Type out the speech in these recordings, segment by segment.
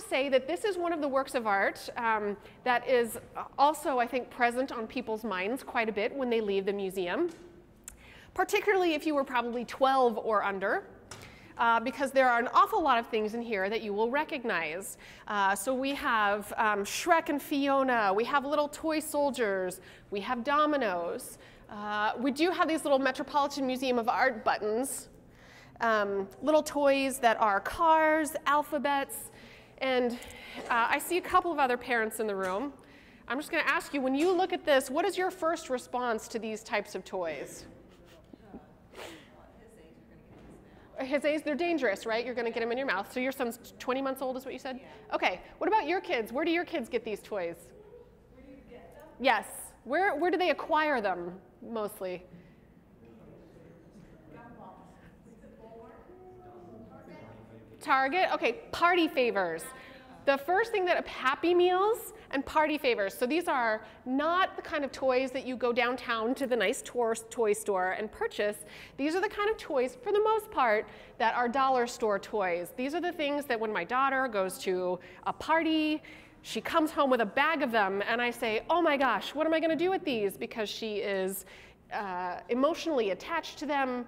to say that this is one of the works of art that is also, I think, present on people's minds quite a bit when they leave the museum, particularly if you were probably 12 or under. Because there are an awful lot of things in here that you will recognize. So we have Shrek and Fiona, we have little toy soldiers, we have dominoes. We do have these little Metropolitan Museum of Art buttons, little toys that are cars, alphabets, and I see a couple of other parents in the room. I'm just going to ask you, when you look at this, what is your first response to these types of toys? His age, they're dangerous, right? You're going to get them in your mouth. So your son's 20 months old is what you said? Yeah. Okay. What about your kids? Where do your kids get these toys? Where do you get them? Yes. Where do they acquire them mostly? Target? Okay, party favors. The first thing that Happy Meals and party favors. So these are not the kind of toys that you go downtown to the nice toy store and purchase. These are the kind of toys, for the most part, that are dollar store toys. These are the things that when my daughter goes to a party, she comes home with a bag of them, and I say, oh my gosh, what am I going to do with these? Because she is emotionally attached to them,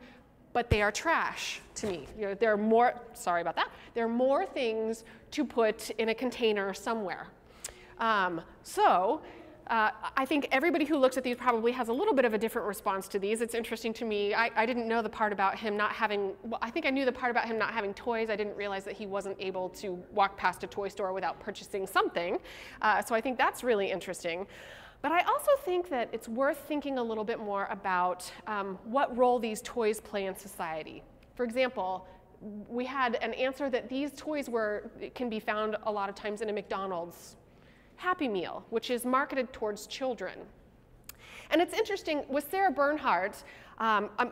but they are trash to me. You know, there are more, sorry about that, there are more things to put in a container somewhere. I think everybody who looks at these probably has a little bit of a different response to these. It's interesting to me. I didn't know the part about him not having, well, I think I knew the part about him not having toys. I didn't realize that he wasn't able to walk past a toy store without purchasing something. So I think that's really interesting. But I also think that it's worth thinking a little bit more about what role these toys play in society. For example, we had an answer that these toys can be found a lot of times in a McDonald's Happy Meal, which is marketed towards children. And it's interesting, with Sarah Bernhardt,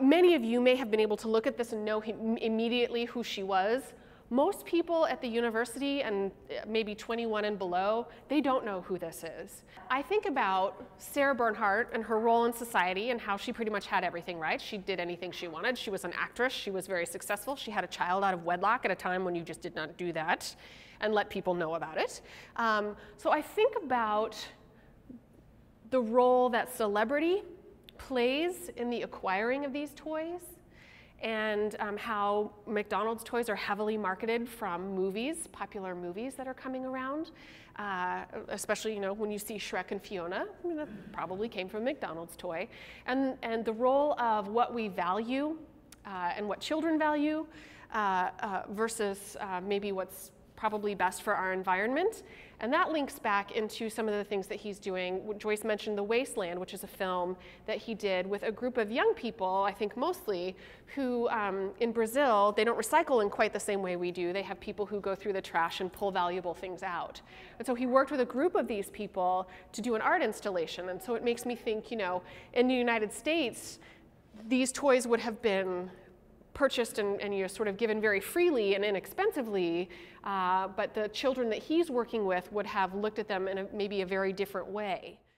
many of you may have been able to look at this and know immediately who she was. Most people at the university, and maybe 21 and below, they don't know who this is. I think about Sarah Bernhardt and her role in society and how she pretty much had everything right. She did anything she wanted. She was an actress. She was very successful. She had a child out of wedlock at a time when you just did not do that and let people know about it. So I think about the role that celebrity plays in the acquiring of these toys, and how McDonald's toys are heavily marketed from movies, popular movies that are coming around, especially, you know, when you see Shrek and Fiona, I mean, that probably came from a McDonald's toy. And the role of what we value and what children value versus maybe what's probably best for our environment. And that links back into some of the things that he's doing. Joyce mentioned The Wasteland, which is a film that he did with a group of young people, I think mostly, who in Brazil, they don't recycle in quite the same way we do. They have people who go through the trash and pull valuable things out. And so he worked with a group of these people to do an art installation. And so it makes me think, you know, in the United States, these toys would have been purchased and you're sort of given very freely and inexpensively, but the children that he's working with would have looked at them in maybe a very different way.